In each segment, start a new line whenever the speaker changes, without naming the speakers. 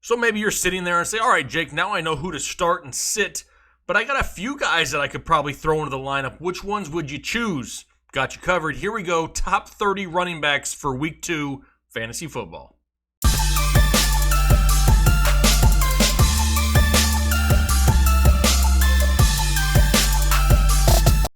So maybe you're sitting there and say, all right, Jake, now I know who to start and sit, but I got a few guys that I could probably throw into the lineup. Which ones would you choose? Got you covered. Here we go. Top 30 running backs for Week 2 fantasy football.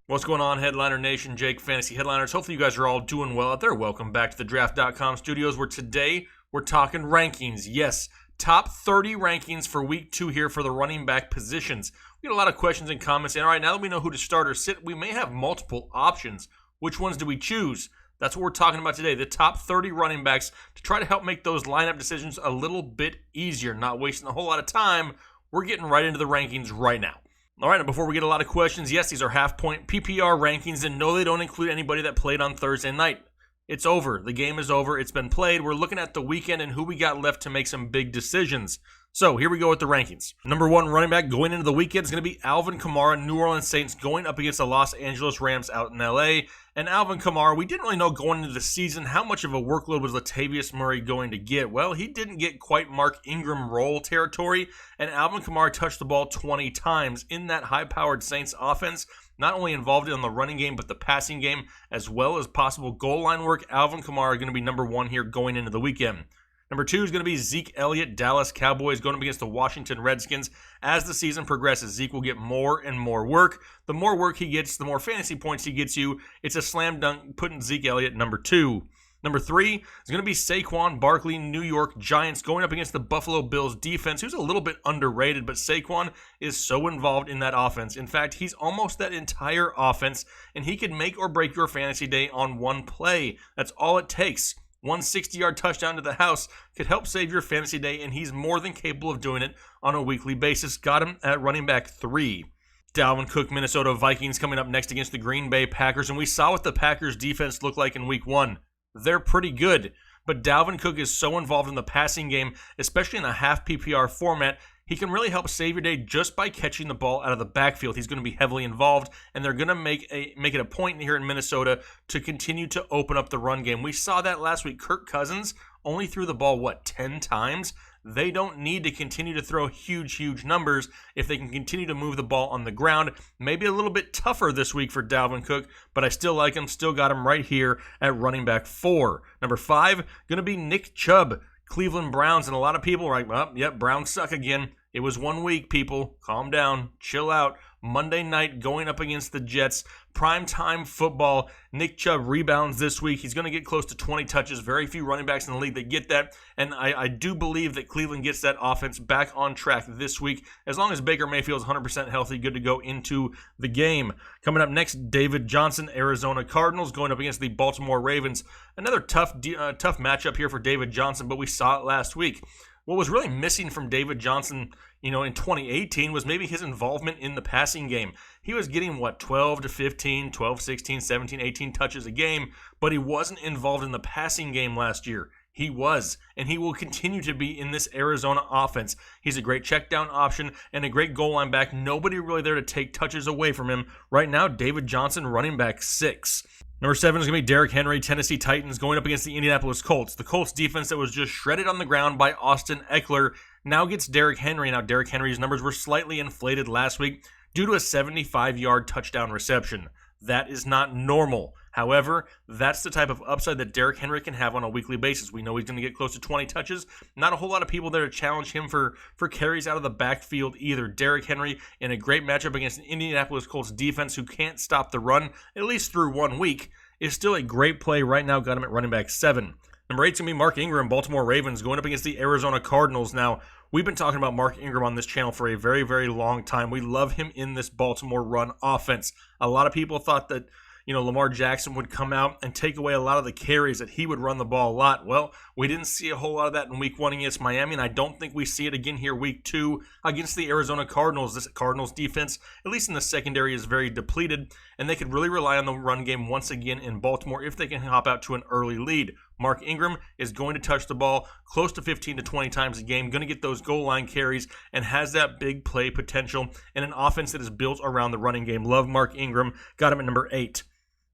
What's going on, Headliner Nation? Jake, Fantasy Headliners. Hopefully you guys are all doing well out there. Welcome back to the Draft.com studios, where today we're talking rankings. Yes, top 30 rankings for Week 2 here for the running back positions. We get a lot of questions and comments saying, all right, now that we know who to start or sit, we may have multiple options. Which ones do we choose? That's what we're talking about today, the top 30 running backs, to try to help make those lineup decisions a little bit easier, not wasting a whole lot of time. We're getting right into the rankings right now. All right, and before we get a lot of questions, yes, these are half-point PPR rankings, and no, they don't include anybody that played on Thursday night. It's over. The game is over. It's been played. We're looking at the weekend and who we got left to make some big decisions. So here we go with the rankings. Number 1 running back going into the weekend is going to be Alvin Kamara, New Orleans Saints, going up against the Los Angeles Rams out in L.A. And Alvin Kamara, we didn't really know going into the season how much of a workload was Latavius Murray going to get. Well, he didn't get quite Mark Ingram role territory, and Alvin Kamara touched the ball 20 times in that high-powered Saints offense. Not only involved in the running game, but the passing game, as well as possible goal line work. Alvin Kamara going to be number 1 here going into the weekend. Number 2 is going to be Zeke Elliott, Dallas Cowboys, going up against the Washington Redskins. As the season progresses, Zeke will get more and more work. The more work he gets, the more fantasy points he gets you. It's a slam dunk putting Zeke Elliott number 2. Number 3 is going to be Saquon Barkley, New York Giants, going up against the Buffalo Bills defense, who's a little bit underrated, but Saquon is so involved in that offense. In fact, he's almost that entire offense, and he could make or break your fantasy day on one play. That's all it takes. 160-yard touchdown to the house could help save your fantasy day, and he's more than capable of doing it on a weekly basis. Got him at running back 3. Dalvin Cook, Minnesota Vikings, coming up next against the Green Bay Packers, and we saw what the Packers defense looked like in Week 1. They're pretty good, but Dalvin Cook is so involved in the passing game, especially in a half PPR format. He can really help save your day just by catching the ball out of the backfield. He's going to be heavily involved, and they're going to make it a point here in Minnesota to continue to open up the run game. We saw that last week. Kirk Cousins only threw the ball, 10 times? They don't need to continue to throw huge numbers if they can continue to move the ball on the ground. Maybe a little bit tougher this week for Dalvin Cook, but I still like him. Still got him right here at running back 4. Number 5, going to be Nick Chubb, Cleveland Browns, and a lot of people are like, well, yep, Browns suck again. It was 1 week, people. Calm down. Chill out. Monday night going up against the Jets. Primetime football. Nick Chubb rebounds this week. He's going to get close to 20 touches. Very few running backs in the league that get that. And I do believe that Cleveland gets that offense back on track this week. As long as Baker Mayfield's 100% healthy, good to go into the game. Coming up next, David Johnson, Arizona Cardinals, going up against the Baltimore Ravens. Another tough matchup here for David Johnson, but we saw it last week. What was really missing from David Johnson, in 2018 was maybe his involvement in the passing game. He was getting, 12 to 15, 12, 16, 17, 18 touches a game, but he wasn't involved in the passing game last year. He was, and he will continue to be in this Arizona offense. He's a great check down option and a great goal line back. Nobody really there to take touches away from him. Right now, David Johnson, running back 6. Number 7 is going to be Derrick Henry, Tennessee Titans, going up against the Indianapolis Colts. The Colts defense that was just shredded on the ground by Austin Ekeler now gets Derrick Henry. Now, Derrick Henry's numbers were slightly inflated last week due to a 75-yard touchdown reception. That is not normal. However, that's the type of upside that Derrick Henry can have on a weekly basis. We know he's going to get close to 20 touches. Not a whole lot of people there to challenge him for carries out of the backfield either. Derrick Henry in a great matchup against an Indianapolis Colts defense who can't stop the run, at least through 1 week, is still a great play right now. Got him at running back 7. Number 8 is going to be Mark Ingram, Baltimore Ravens, going up against the Arizona Cardinals. Now, we've been talking about Mark Ingram on this channel for a very, very long time. We love him in this Baltimore run offense. A lot of people thought that Lamar Jackson would come out and take away a lot of the carries, that he would run the ball a lot. Well, we didn't see a whole lot of that in Week 1 against Miami, and I don't think we see it again here Week 2 against the Arizona Cardinals. This Cardinals defense, at least in the secondary, is very depleted, and they could really rely on the run game once again in Baltimore if they can hop out to an early lead. Mark Ingram is going to touch the ball close to 15 to 20 times a game, going to get those goal line carries, and has that big play potential in an offense that is built around the running game. Love Mark Ingram. Got him at number 8.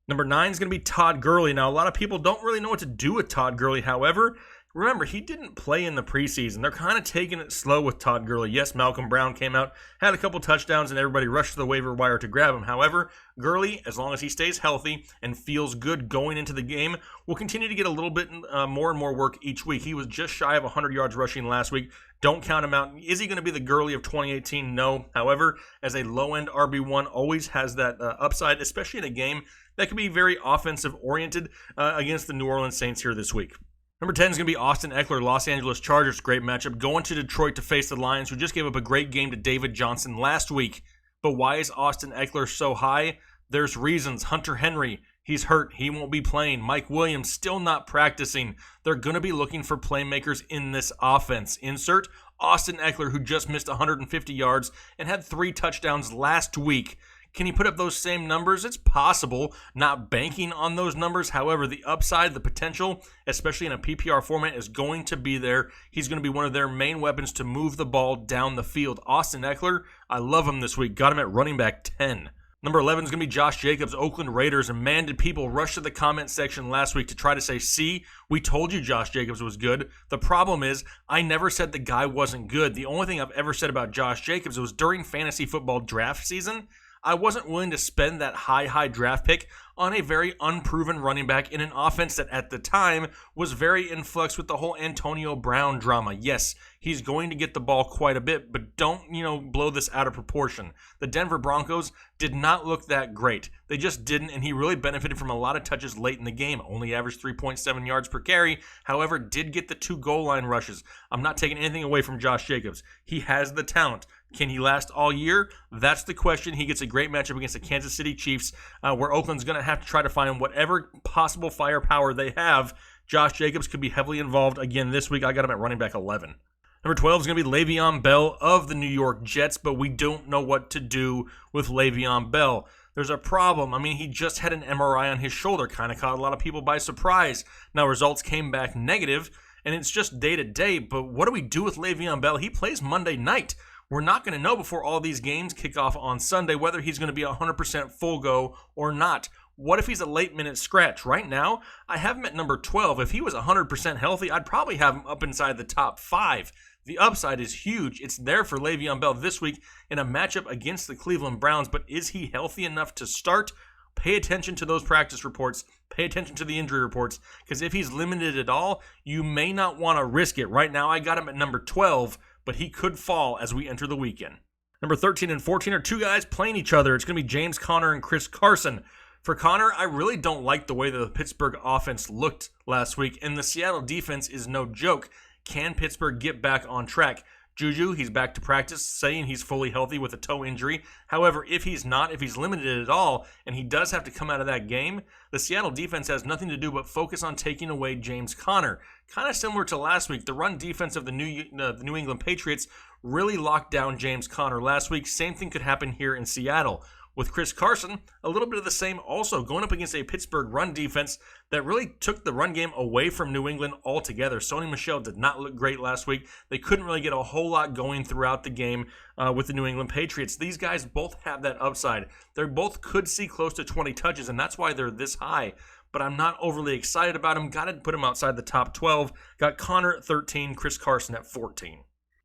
Number 9 is going to be Todd Gurley. Now, a lot of people don't really know what to do with Todd Gurley. However, Remember, he didn't play in the preseason. They're kind of taking it slow with Todd Gurley. Yes, Malcolm Brown came out, had a couple touchdowns, and everybody rushed to the waiver wire to grab him. However, Gurley, as long as he stays healthy and feels good going into the game, will continue to get a little bit more and more work each week. He was just shy of 100 yards rushing last week. Don't count him out. Is he going to be the Gurley of 2018? No. However, as a low-end RB1, always has that upside, especially in a game that can be very offensive-oriented against the New Orleans Saints here this week. Number 10 is going to be Austin Ekeler, Los Angeles Chargers. Great matchup. Going to Detroit to face the Lions, who just gave up a great game to David Johnson last week. But why is Austin Ekeler so high? There's reasons. Hunter Henry, he's hurt. He won't be playing. Mike Williams still not practicing. They're going to be looking for playmakers in this offense. Insert Austin Ekeler, who just missed 150 yards and had 3 touchdowns last week. Can he put up those same numbers? It's possible, not banking on those numbers. However, the upside, the potential, especially in a PPR format, is going to be there. He's going to be one of their main weapons to move the ball down the field. Austin Ekeler, I love him this week. Got him at running back 10. Number 11 is going to be Josh Jacobs, Oakland Raiders. And man, did people rush to the comment section last week to try to say, see, we told you Josh Jacobs was good. The problem is, I never said the guy wasn't good. The only thing I've ever said about Josh Jacobs was during fantasy football draft season, I wasn't willing to spend that high draft pick on a very unproven running back in an offense that at the time was very in flux with the whole Antonio Brown drama. Yes, he's going to get the ball quite a bit, but don't, blow this out of proportion. The Denver Broncos did not look that great. They just didn't, and he really benefited from a lot of touches late in the game. Only averaged 3.7 yards per carry, however, did get the 2 goal line rushes. I'm not taking anything away from Josh Jacobs. He has the talent. Can he last all year? That's the question. He gets a great matchup against the Kansas City Chiefs, where Oakland's going to have to try to find whatever possible firepower they have. Josh Jacobs could be heavily involved again this week. I got him at running back 11. Number 12 is going to be Le'Veon Bell of the New York Jets, but we don't know what to do with Le'Veon Bell. There's a problem. I mean, he just had an MRI on his shoulder. Kind of caught a lot of people by surprise. Now, results came back negative, and it's just day-to-day. But what do we do with Le'Veon Bell? He plays Monday night. We're not going to know before all these games kick off on Sunday whether he's going to be 100% full go or not. What if he's a late-minute scratch? Right now, I have him at number 12. If he was 100% healthy, I'd probably have him up inside the top 5. The upside is huge. It's there for Le'Veon Bell this week in a matchup against the Cleveland Browns, but is he healthy enough to start? Pay attention to those practice reports. Pay attention to the injury reports, because if he's limited at all, you may not want to risk it. Right now, I got him at number 12, but he could fall as we enter the weekend. Number 13 and 14 are 2 guys playing each other. It's going to be James Conner and Chris Carson. For Conner, I really don't like the way the Pittsburgh offense looked last week, and the Seattle defense is no joke. Can Pittsburgh get back on track? Juju, he's back to practice, saying he's fully healthy with a toe injury. However, if he's not, if he's limited at all, and he does have to come out of that game, the Seattle defense has nothing to do but focus on taking away James Conner. Kind of similar to last week, the run defense of the New England Patriots really locked down James Conner last week. Same thing could happen here in Seattle. With Chris Carson, a little bit of the same also, going up against a Pittsburgh run defense that really took the run game away from New England altogether. Sony Michel did not look great last week. They couldn't really get a whole lot going throughout the game with the New England Patriots. These guys both have that upside. They both could see close to 20 touches, and that's why they're this high. But I'm not overly excited about them. Got to put them outside the top 12. Got Conner at 13, Chris Carson at 14.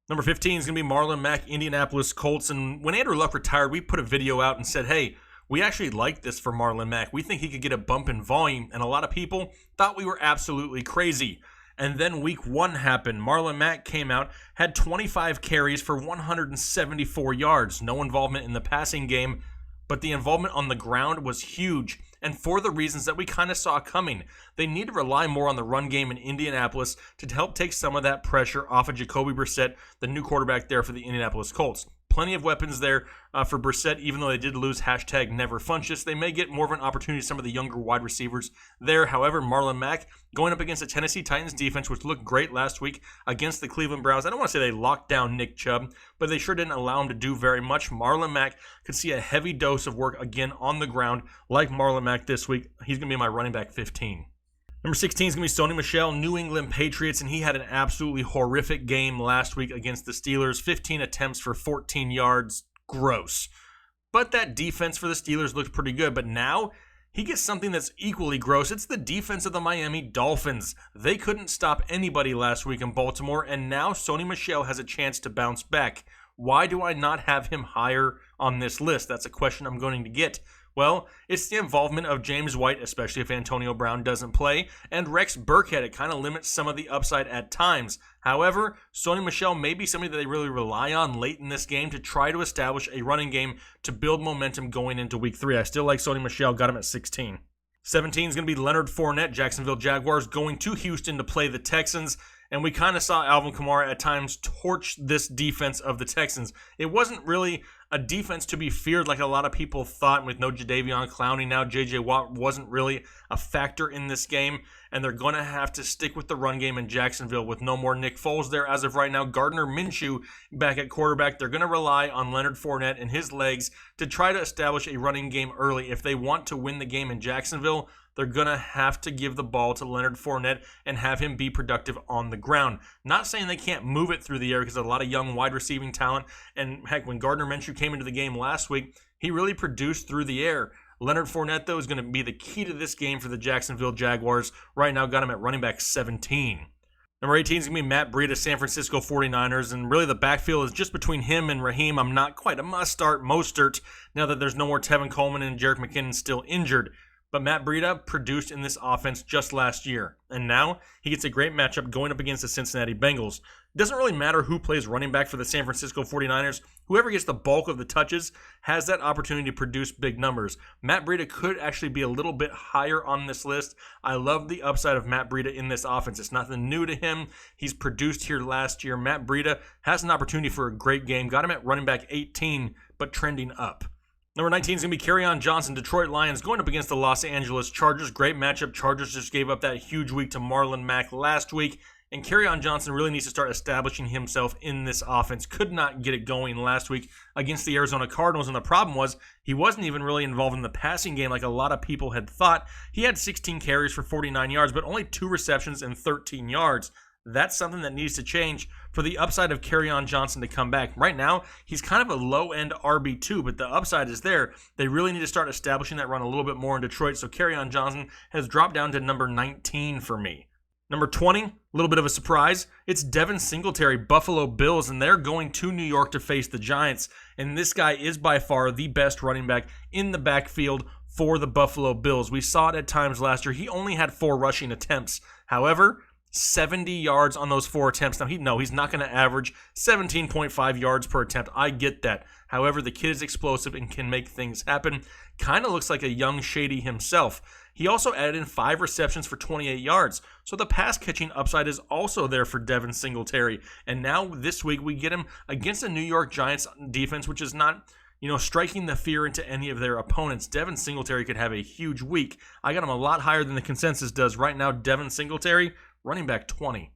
Number 15 is going to be Marlon Mack, Indianapolis Colts. And when Andrew Luck retired, we put a video out and said, hey, we actually like this for Marlon Mack. We think he could get a bump in volume. And a lot of people thought we were absolutely crazy. And then week 1 happened. Marlon Mack came out, had 25 carries for 174 yards. No involvement in the passing game, but the involvement on the ground was huge. And for the reasons that we kind of saw coming. They need to rely more on the run game in Indianapolis to help take some of that pressure off of Jacoby Brissett, the new quarterback there for the Indianapolis Colts. Plenty of weapons there for Brissett, even though they did lose #NeverFunchess. They may get more of an opportunity to some of the younger wide receivers there. However, Marlon Mack going up against the Tennessee Titans defense, which looked great last week against the Cleveland Browns. I don't want to say they locked down Nick Chubb, but they sure didn't allow him to do very much. Marlon Mack could see a heavy dose of work again on the ground like Marlon Mack this week. He's going to be my running back 15. Number 16 is going to be Sony Michel, New England Patriots, and he had an absolutely horrific game last week against the Steelers. 15 attempts for 14 yards. Gross. But that defense for the Steelers looked pretty good. But now he gets something that's equally gross. It's the defense of the Miami Dolphins. They couldn't stop anybody last week in Baltimore, and now Sony Michel has a chance to bounce back. Why do I not have him higher on this list? That's a question I'm going to get. Well, it's the involvement of James White, especially if Antonio Brown doesn't play, and Rex Burkhead. It kind of limits some of the upside at times. However, Sony Michel may be somebody that they really rely on late in this game to try to establish a running game to build momentum going into week 3. I still like Sony Michel, got him at 16. 17 is going to be Leonard Fournette, Jacksonville Jaguars, going to Houston to play the Texans. And we kind of saw Alvin Kamara at times torch this defense of the Texans. It wasn't really a defense to be feared like a lot of people thought with no Jadeveon Clowney. Now J.J. Watt wasn't really a factor in this game, and they're going to have to stick with the run game in Jacksonville with no more Nick Foles there as of right now. Gardner Minshew back at quarterback. They're going to rely on Leonard Fournette and his legs to try to establish a running game early. If they want to win the game in Jacksonville, they're going to have to give the ball to Leonard Fournette and have him be productive on the ground. Not saying they can't move it through the air because there's a lot of young wide receiving talent. And heck, when Gardner Minshew came into the game last week, he really produced through the air. Leonard Fournette, though, is going to be the key to this game for the Jacksonville Jaguars. Right now, got him at running back 17. Number 18 is going to be Matt Breida, San Francisco 49ers, and really the backfield is just between him and Raheem. I'm not quite a must-start Mostert now that there's no more Tevin Coleman and Jerick McKinnon still injured. But Matt Breida produced in this offense just last year, and now he gets a great matchup going up against the Cincinnati Bengals. It doesn't really matter who plays running back for the San Francisco 49ers. Whoever gets the bulk of the touches has that opportunity to produce big numbers. Matt Breida could actually be a little bit higher on this list. I love the upside of Matt Breida in this offense. It's nothing new to him. He's produced here last year. Matt Breida has an opportunity for a great game. Got him at running back 18, but trending up. Number 19 is going to be Kerryon Johnson, Detroit Lions, going up against the Los Angeles Chargers. Great matchup. Chargers just gave up that huge week to Marlon Mack last week. And Kerryon Johnson really needs to start establishing himself in this offense. Could not get it going last week against the Arizona Cardinals. And the problem was he wasn't even really involved in the passing game like a lot of people had thought. He had 16 carries for 49 yards, but only 2 receptions and 13 yards. That's something that needs to change for the upside of Kerryon Johnson to come back. Right now, he's kind of a low-end RB2, but the upside is there. They really need to start establishing that run a little bit more in Detroit, so Kerryon Johnson has dropped down to number 19 for me. Number 20, a little bit of a surprise. It's Devin Singletary, Buffalo Bills, and they're going to New York to face the Giants. And this guy is by far the best running back in the backfield for the Buffalo Bills. We saw it at times last year. He only had 4 rushing attempts. However, 70 yards on those 4 attempts. Now, he's not going to average 17.5 yards per attempt. I get that. However, the kid is explosive and can make things happen. Kind of looks like a young Shady himself. He also added in 5 receptions for 28 yards. So the pass catching upside is also there for Devin Singletary. And now this week we get him against a New York Giants defense, which is not, striking the fear into any of their opponents. Devin Singletary could have a huge week. I got him a lot higher than the consensus does. Right now, Devin Singletary, running back 20.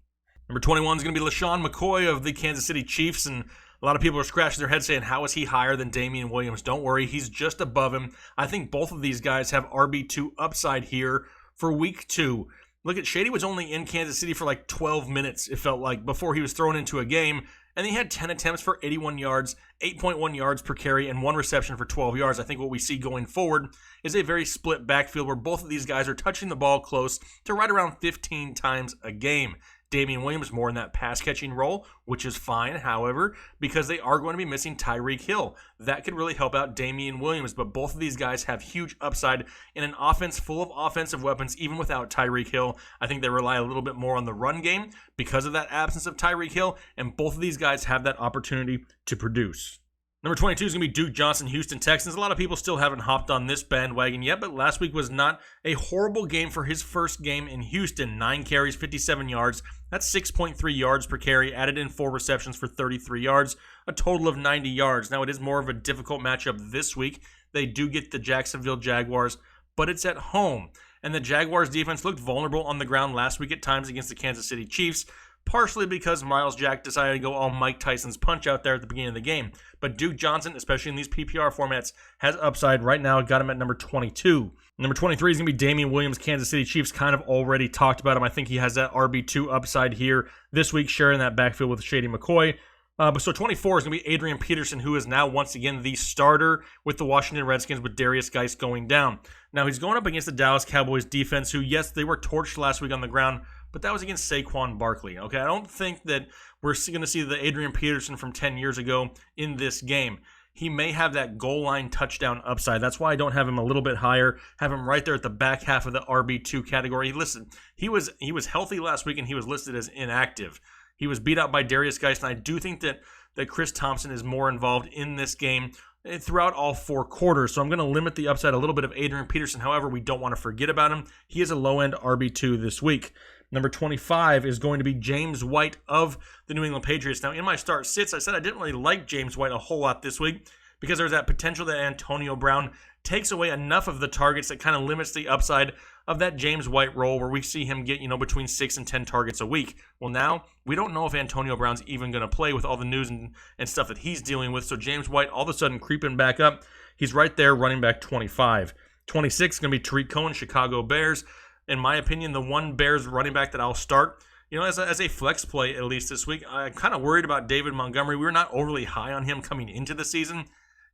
Number 21 is going to be LeSean McCoy of the Kansas City Chiefs, and a lot of people are scratching their heads saying, how is he higher than Damian Williams? Don't worry, he's just above him. I think both of these guys have RB2 upside here for week 2. Look at Shady was only in Kansas City for like 12 minutes, it felt like, before he was thrown into a game, and he had 10 attempts for 81 yards, 8.1 yards per carry, and 1 reception for 12 yards. I think what we see going forward is a very split backfield where both of these guys are touching the ball close to right around 15 times a game. Damian Williams more in that pass-catching role, which is fine, however, because they are going to be missing Tarik Hill. That could really help out Damian Williams, but both of these guys have huge upside in an offense full of offensive weapons, even without Tarik Hill. I think they rely a little bit more on the run game because of that absence of Tarik Hill, and both of these guys have that opportunity to produce. Number 22 is going to be Duke Johnson, Houston Texans. A lot of people still haven't hopped on this bandwagon yet, but last week was not a horrible game for his first game in Houston. 9 carries, 57 yards. That's 6.3 yards per carry, added in 4 receptions for 33 yards, a total of 90 yards. Now, it is more of a difficult matchup this week. They do get the Jacksonville Jaguars, but it's at home. And the Jaguars defense looked vulnerable on the ground last week at times against the Kansas City Chiefs, partially because Miles Jack decided to go all Mike Tyson's punch out there at the beginning of the game. But Duke Johnson, especially in these PPR formats, has upside. Right now, got him at number 22. Number 23 is going to be Damian Williams, Kansas City Chiefs. Kind of already talked about him. I think he has that RB2 upside here this week, sharing that backfield with Shady McCoy. So 24 is going to be Adrian Peterson, who is now once again the starter with the Washington Redskins with Darius Geis going down. Now he's going up against the Dallas Cowboys defense, who, yes, they were torched last week on the ground, but that was against Saquon Barkley. Okay, I don't think that we're going to see the Adrian Peterson from 10 years ago in this game. He may have that goal line touchdown upside. That's why I don't have him a little bit higher. Have him right there at the back half of the RB2 category. Listen, he was healthy last week and he was listed as inactive. He was beat out by Darius Geis, and I do think that Chris Thompson is more involved in this game throughout all 4 quarters. So I'm going to limit the upside a little bit of Adrian Peterson. However, we don't want to forget about him. He is a low-end RB2 this week. Number 25 is going to be James White of the New England Patriots. Now, in my start sits, I said I didn't really like James White a whole lot this week because there's that potential that Antonio Brown takes away enough of the targets that kind of limits the upside of that James White role where we see him get, between 6 and 10 targets a week. Well, now we don't know if Antonio Brown's even going to play with all the news and stuff that he's dealing with. So James White all of a sudden creeping back up. He's right there, running back 25. 26 is going to be Tarik Cohen, Chicago Bears. In my opinion, the one Bears running back that I'll start, as a flex play at least this week. I'm kind of worried about David Montgomery. We were not overly high on him coming into the season.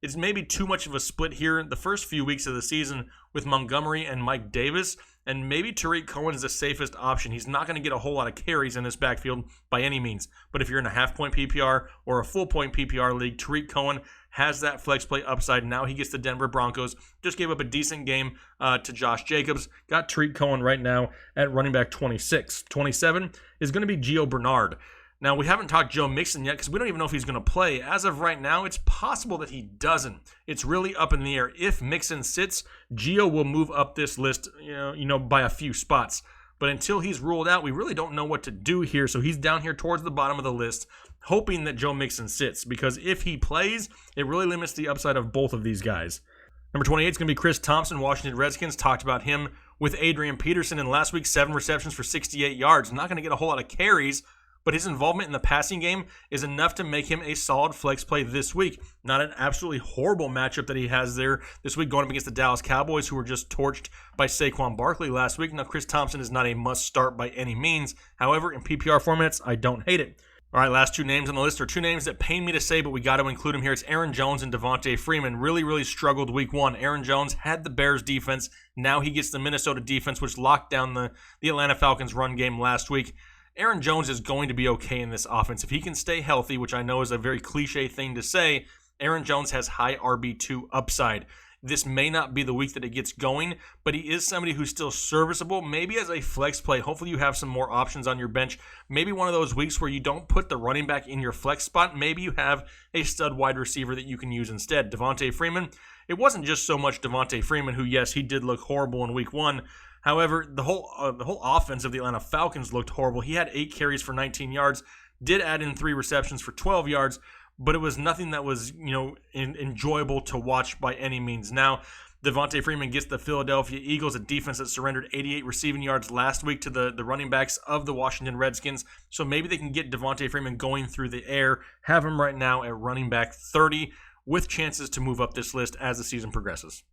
It's maybe too much of a split here the first few weeks of the season with Montgomery and Mike Davis, and maybe Tarik Cohen is the safest option. He's not going to get a whole lot of carries in this backfield by any means, but if you're in a half-point PPR or a full-point PPR league, Tarik Cohen has that flex play upside. Now he gets the Denver Broncos. Just gave up a decent game to Josh Jacobs. Got Tarik Cohen right now at running back 26. 27 is going to be Gio Bernard. Now, we haven't talked Joe Mixon yet because we don't even know if he's going to play. As of right now, it's possible that he doesn't. It's really up in the air. If Mixon sits, Gio will move up this list, by a few spots. But until he's ruled out, we really don't know what to do here. So he's down here towards the bottom of the list, hoping that Joe Mixon sits. Because if he plays, it really limits the upside of both of these guys. Number 28 is going to be Chris Thompson, Washington Redskins. Talked about him with Adrian Peterson in last week, 7 receptions for 68 yards. Not going to get a whole lot of carries, but his involvement in the passing game is enough to make him a solid flex play this week. Not an absolutely horrible matchup that he has there this week going up against the Dallas Cowboys, who were just torched by Saquon Barkley last week. Now, Chris Thompson is not a must-start by any means. However, in PPR formats, I don't hate it. All right, last 2 names on the list are 2 names that pain me to say, but we got to include them here. It's Aaron Jones and Devontae Freeman. Really, really struggled week 1. Aaron Jones had the Bears defense. Now he gets the Minnesota defense, which locked down the Atlanta Falcons run game last week. Aaron Jones is going to be okay in this offense. If he can stay healthy, which I know is a very cliche thing to say, Aaron Jones has high RB2 upside. This may not be the week that it gets going, but he is somebody who's still serviceable, maybe as a flex play. Hopefully you have some more options on your bench. Maybe one of those weeks where you don't put the running back in your flex spot. Maybe you have a stud wide receiver that you can use instead. Devontae Freeman, it wasn't just so much Devontae Freeman, who, yes, he did look horrible in week 1. However, the whole offense of the Atlanta Falcons looked horrible. He had 8 carries for 19 yards, did add in 3 receptions for 12 yards, but it was nothing that was, enjoyable to watch by any means. Now, Devontae Freeman gets the Philadelphia Eagles, a defense that surrendered 88 receiving yards last week to the running backs of the Washington Redskins. So maybe they can get Devontae Freeman going through the air, have him right now at running back 30 with chances to move up this list as the season progresses.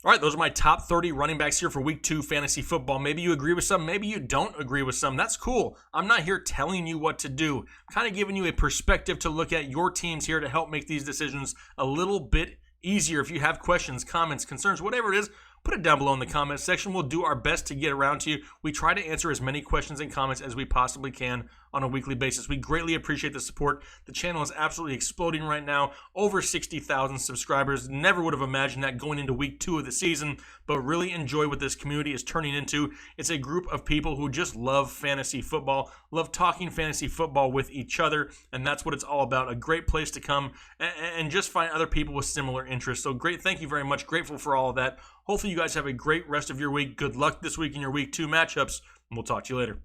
All right, those are my top 30 running backs here for Week 2 fantasy football. Maybe you agree with some, maybe you don't agree with some. That's cool. I'm not here telling you what to do. I'm kind of giving you a perspective to look at your teams here to help make these decisions a little bit easier. If you have questions, comments, concerns, whatever it is, put it down below in the comments section. We'll do our best to get around to you. We try to answer as many questions and comments as we possibly can on a weekly basis. We greatly appreciate the support. The channel is absolutely exploding right now. Over 60,000 subscribers. Never would have imagined that going into week 2 of the season, but really enjoy what this community is turning into. It's a group of people who just love fantasy football, love talking fantasy football with each other, and that's what it's all about. A great place to come and just find other people with similar interests. So great. Thank you very much. Grateful for all of that. Hopefully you guys have a great rest of your week. Good luck this week in your week 2 matchups, and we'll talk to you later.